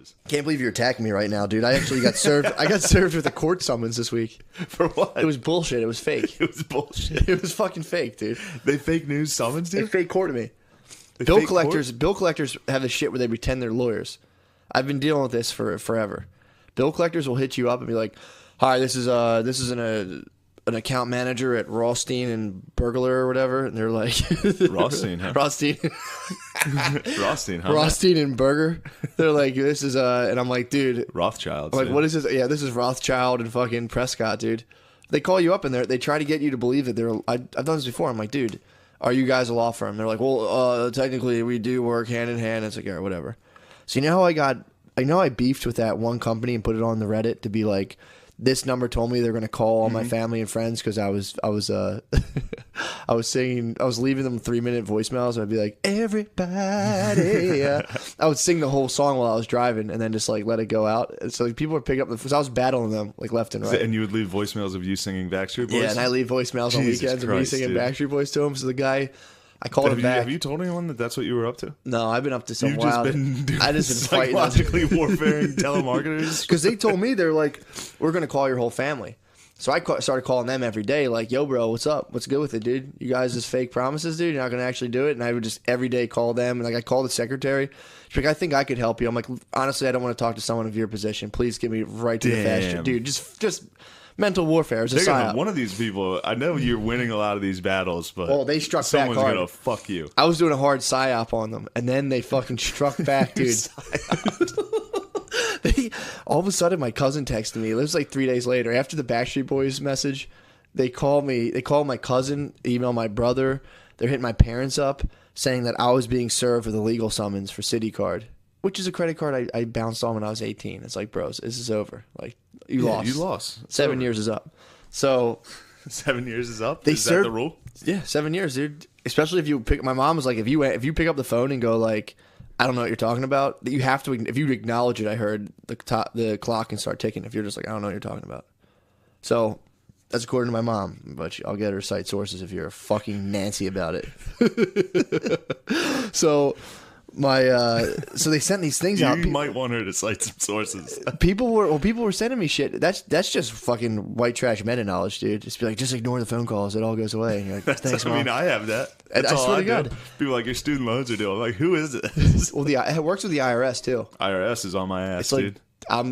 sources. Can't believe you're attacking me right now, dude. I actually got served. I got served with a court summons this week. For what? It was bullshit. It was fake. It was bullshit. It was fucking fake, dude. They fake news summons, They dude? fake courted me. They Bill fake collectors. court? Bill collectors have this shit where they pretend they're lawyers. I've been dealing with this for forever. Bill collectors will hit you up and be like, "Hi, this is an account manager at Rothstein and Burglar or whatever," and they're like, Rothstein, huh? Rothstein, Rothstein, huh? Rothstein and Burger. They're like, "This is and I'm like, dude, Rothschilds. I'm like, what is this? Yeah, this is Rothschild and fucking Prescott, dude. They call you up and they try to get you to believe that they're. I've done this before. I'm like, dude, are you guys a law firm? They're like, well, technically we do work hand in hand. It's like, yeah, whatever. So you know how I beefed with that one company and put it on the Reddit to be like, this number told me they're going to call all my family and friends because I was I was leaving them 3-minute voicemails and I'd be like, everybody. I would sing the whole song while I was driving and then just like let it go out. And so like, people would pick up because I was battling them like left and right. And you would leave voicemails of you singing Backstreet Boys? Yeah, and I leave voicemails on Jesus weekends of me Christ, singing dude. Backstreet Boys to him. So the guy, I called him back. Have you told anyone that that's what you were up to? No, I've been up to some You've wild. just been doing I just been fighting psychologically warfaring telemarketers? because they told me they're like, we're gonna call your whole family. So I started calling them every day, like, yo, bro, what's up? What's good with it, dude? You guys just fake promises, dude? You're not going to actually do it? And I would just every day call them. And, like, I called the secretary. She's like, I think I could help you. I'm like, honestly, I don't want to talk to someone of your position. Please get me right to the fast track. Dude, just mental warfare. It's a psyop. One of these people, I know you're winning a lot of these battles, but well, they struck back someone's hard. going to fuck you. I was doing a hard psyop on them. And then they fucking struck back, dude. All of a sudden, my cousin texted me. It was like 3 days later. After the Backstreet Boys message, they called me. They called my cousin, emailed my brother. They're hitting my parents up, saying that I was being served with a legal summons for CitiCard, which is a credit card I bounced on when I was 18. It's like, bros, this is over. Like, you lost. You lost. It's 7 over. years is up. So 7 years is up? They Is that served- the rule? yeah, 7 years, dude. Especially if you pick. My mom was like, if you pick up the phone and go like, I don't know what you're talking about. You have to. If you acknowledge it, I heard the clock can start ticking. If you're just like, I don't know what you're talking about. So that's according to my mom, but I'll get her cite sources if you're a fucking Nancy about it. So so they sent these things out. You might want her to cite some sources. People were sending me shit. That's just fucking white trash meta knowledge, dude. Just be like, just ignore the phone calls. It all goes away. And you're like, thanks, I Mom. mean, I have that. And That's I all swear to do. God. People are like, your student loans are due. I'm like, who is it? Well, it works with the IRS too. IRS is on my ass, It's like, dude. I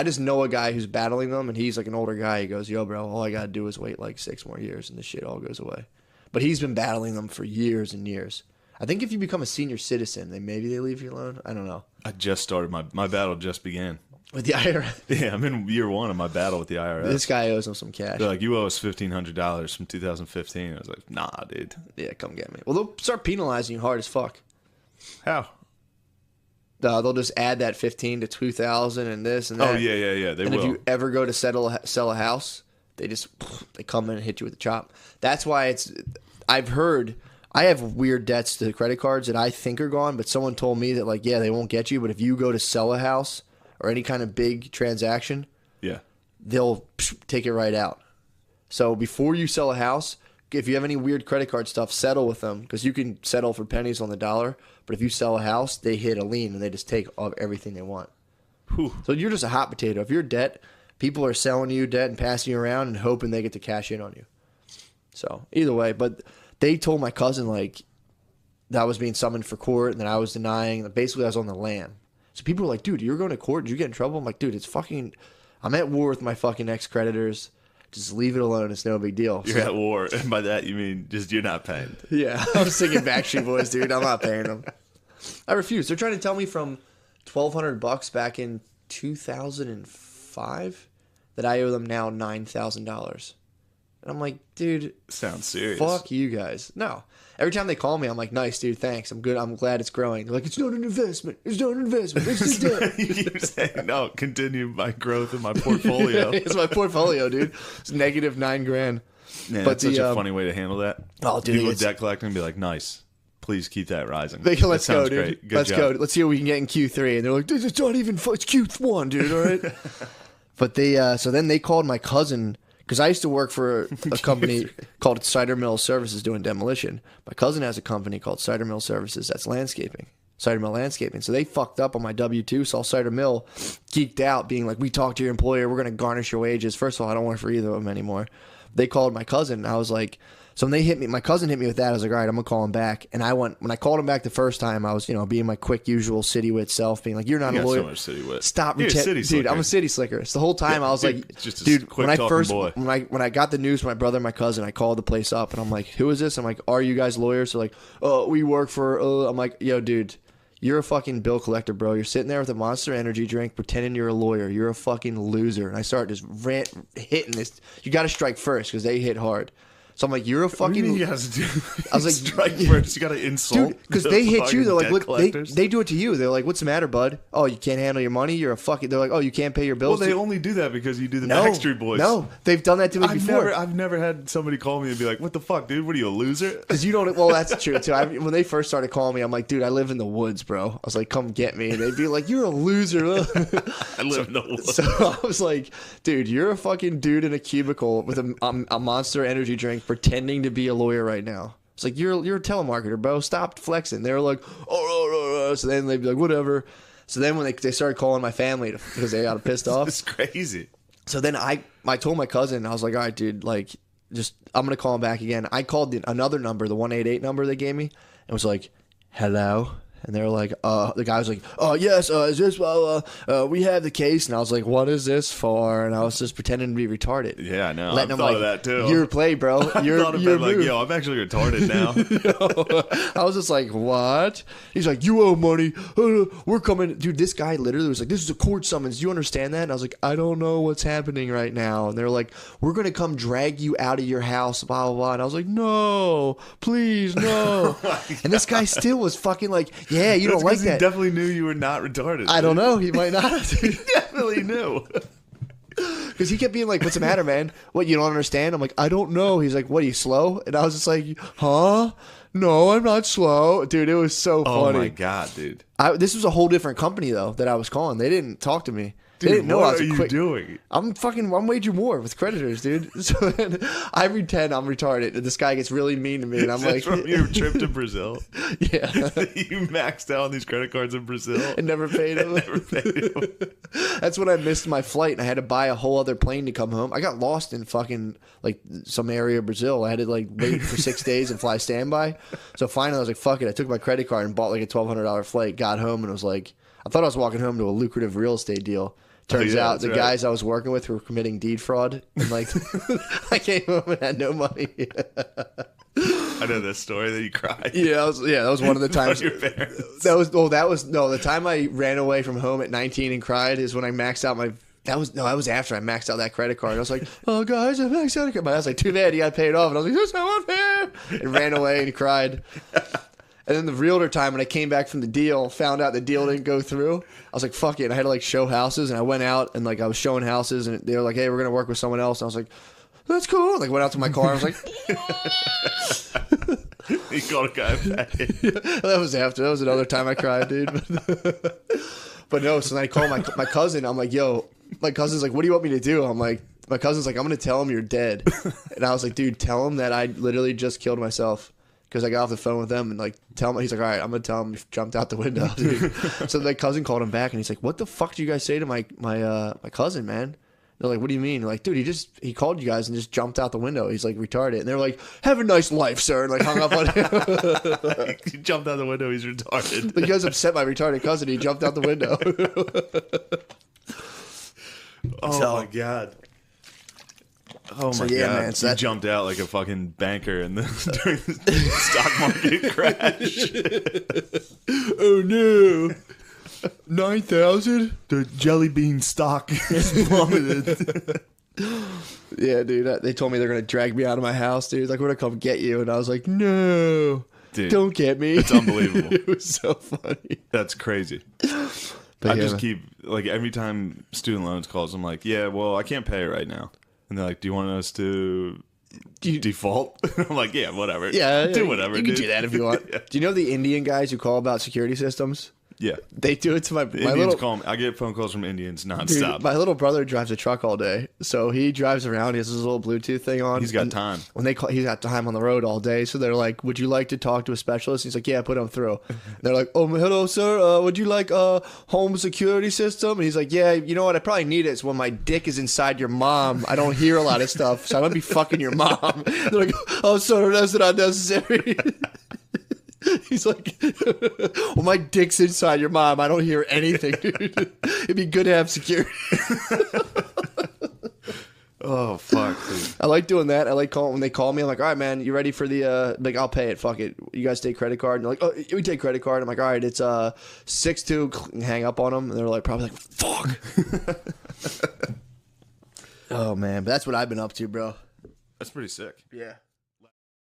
just know a guy who's battling them, and he's like an older guy. He goes, yo, bro, all I got to do is wait like 6 more years, and this shit all goes away. But he's been battling them for years and years. I think if you become a senior citizen, maybe they leave you alone. I don't know. I just started. My battle just began. With the IRS. Yeah, I'm in year 1 of my battle with the IRS. This guy owes him some cash. They're like, you owe us $1,500 from 2015. I was like, nah, dude. Yeah, come get me. Well, they'll start penalizing you hard as fuck. How? They'll just add that 15 to 2,000 and this and that. Oh, yeah. They and will. if you ever go to sell a house, they come in and hit you with a chop. That's why I've heard, I have weird debts to credit cards that I think are gone, but someone told me that like, yeah, they won't get you, but if you go to sell a house or any kind of big transaction, Yeah. they'll take it right out. So before you sell a house, if you have any weird credit card stuff, settle with them because you can settle for pennies on the dollar. But if you sell a house, they hit a lien and they just take everything they want. Whew. So you're just a hot potato. If you're debt, people are selling you debt and passing you around and hoping they get to cash in on you. So either way, but they told my cousin like that I was being summoned for court and that I was denying. Basically, I was on the lam. So people were like, dude, you're going to court? Did you get in trouble? I'm like, dude, it's fucking, I'm at war with my fucking ex-creditors. Just leave it alone. It's no big deal. You're at war. And by that, you mean just you're not paying. Yeah. I'm singing Backstreet Boys, dude. I'm not paying them. I refuse. They're trying to tell me from $1,200 back in 2005 that I owe them now $9,000. And I'm like, dude. Sounds serious. Fuck you guys. No. Every time they call me, I'm like, nice, dude, thanks. I'm good. I'm glad it's growing. They're like, it's not an investment. It's not an investment. It's just debt. You keep saying, no, continue my growth in my portfolio. It's my portfolio, dude. It's negative $9,000. Man, But that's such a funny way to handle that. Oh, dude, People with it's- debt collecting and be like, nice. Please keep that rising. Let's That go, sounds dude. great. Good Let's job. go. Let's see what we can get in Q3. And they're like, dude, it's not even, it's Q1, dude, all right? But so then they called my cousin, because I used to work for a company called Cider Mill Services doing demolition. My cousin has a company called Cider Mill Services that's landscaping. Cider Mill Landscaping. So they fucked up on my W-2, saw Cider Mill, geeked out, being like, we talked to your employer, we're going to garnish your wages. First of all, I don't work for either of them anymore. They called my cousin, and I was like, so when they hit me, my cousin hit me with that. I was like, all right, I'm going to call him back. And when I called him back the first time, I was, being my quick, usual city wit self, being like, you're not a lawyer. So much city wit. Stop You're a city dude, slicker. I'm a city slicker. So the whole time I was like, just a dude, quick boy. when I got the news from my brother and my cousin, I called the place up, and I'm like, who is this? I'm like, are you guys lawyers? So like, oh, we work for, I'm like, yo, dude. You're a fucking bill collector, bro. You're sitting there with a Monster Energy drink pretending you're a lawyer. You're a fucking loser. And I start just hitting this. You got to strike first because they hit hard. So I'm like, you're a fucking... What do you guys do? I was like... Strike first. You got to insult. Dude, because they hit you. They're like, what? Collectors. They do it to you. They're like, what's the matter, bud? Oh, you can't handle your money? You're a fucking... They're like, oh, you can't pay your bills? Well, they only do that because you do the Backstreet Boys. No, they've done that to me before. I've never had somebody call me and be like, what the fuck, dude? What are you, a loser? Because you don't... Well, that's true, too. When they first started calling me, I'm like, dude, I live in the woods, bro. I was like, come get me. And they'd be like, you're a loser. I live in the woods. So I was like, dude, you're a fucking dude in a cubicle with a Monster Energy drink pretending to be a lawyer right now. It's like, you're a telemarketer, bro. Stop flexing. They were like, oh. So then they'd be like, whatever. So then when they started calling my family because they got pissed off. It's crazy. So then I told my cousin, I was like, all right, dude, like, just, I'm going to call him back again. I called another number, the 188 number they gave me, and was like, hello. And they were like, the guy was like, oh, yes, is this, we have the case. And I was like, what is this for? And I was just pretending to be retarded. Yeah, I know. Letting I've them thought of that, too. Your play, bro. Your thought about like, yo, I'm actually retarded now. I was just like, what? He's like, you owe money. We're coming. Dude, this guy literally was like, this is a court summons. Do you understand that? And I was like, I don't know what's happening right now. And they're like, we're going to come drag you out of your house, blah, blah, blah. And I was like, no, please, no. And this guy still was fucking like, yeah, you don't like that. He definitely knew you were not retarded. I don't know. He might not. He definitely knew. Because he kept being like, what's the matter, man? What, you don't understand? I'm like, I don't know. He's like, what, are you slow? And I was just like, huh? No, I'm not slow. Dude, it was so funny. Oh, my God, dude. This was a whole different company, though, that I was calling. They didn't talk to me. Dude, they didn't know I was what are you doing? I'm waging war with creditors, dude. So then I pretend I'm retarded, and this guy gets really mean to me, and I'm like, from your trip to Brazil? Yeah. You maxed out on these credit cards in Brazil? And never paid him. That's when I missed my flight, and I had to buy a whole other plane to come home. I got lost in fucking, like, some area of Brazil. I had to, like, wait for 6 days and fly standby. So finally I was like, fuck it. I took my credit card and bought, like, a $1,200 flight, got home, and was like, I thought I was walking home to a lucrative real estate deal. Turns out the guys I was working with were committing deed fraud, and like I came home and had no money. I know this story that you cried. Yeah, that was one of the times. Your parents. The time I ran away from home at 19 and cried is when I maxed out my. That was after I maxed out that credit card. I was like, oh guys, I maxed out. I was like, too bad you got to pay it off, and I was like, that's so unfair, and ran away and cried. And then the realtor time, when I came back from the deal, found out the deal didn't go through. I was like, fuck it. And I had to like show houses, and I went out and like I was showing houses, and they were like, hey, we're gonna work with someone else. And I was like, that's cool. And, like went out to my car. I was like, you called a guy back. That was another time I cried, dude. But no. So then I called my cousin. I'm like, yo, my cousin's like, what do you want me to do? I'm like, my cousin's like, I'm gonna tell him you're dead. And I was like, dude, tell him that I literally just killed myself. Because I got off the phone with them and like tell him, he's like, all right, I'm gonna tell him you jumped out the window. Dude. So my cousin called him back and he's like, what the fuck do you guys say to my cousin, man? They're like, what do you mean? They're like, dude, he called you guys and just jumped out the window. He's like retarded. And they're like, have a nice life, sir. And like hung up on him. He jumped out the window. He's retarded. You guys upset my retarded cousin. He jumped out the window. My God. Oh my God! Man, so you jumped out like a fucking banker during the stock market crash. Oh no! 9,000? The jelly bean stock is plummeted. Yeah, dude. They told me they're gonna drag me out of my house, dude. Like, we're gonna come get you, and I was like, no, dude, don't get me. It's unbelievable. It was so funny. That's crazy. But I just keep like every time student loans calls, I'm like, yeah, well, I can't pay it right now. And they're like, do you want us to default? I'm like, yeah, whatever. Yeah. Do whatever, You can do that if you want. Yeah. Do you know the Indian guys who call about security systems? Yeah. They do it to my Indians little. call me. I get phone calls from Indians Dude, nonstop. my little brother drives a truck all day, so he drives around. He has his little Bluetooth thing on. He's got and time. When they call, he's got time on the road all day. So they're like, "Would you like to talk to a specialist?" He's like, "Yeah, put him through." They're like, "Oh, hello, sir. Would you like a home security system?" And he's like, "Yeah, you know what? I probably need it. It's when my dick is inside your mom. I don't hear a lot of stuff, so I'm gonna be fucking your mom." They're like, "Oh, sir, that's not necessary." He's like, well, my dick's inside your mom. I don't hear anything, dude. It'd be good to have security. Oh, fuck, dude. I like doing that. I like calling when they call me. I'm like, all right, man, you ready for the, like, I'll pay it. Fuck it. You guys take credit card? And they're like, oh, we take credit card. I'm like, all right, it's 6-2, hang up on them. And they're like, probably like, fuck. Oh, man. But that's what I've been up to, bro. That's pretty sick. Yeah.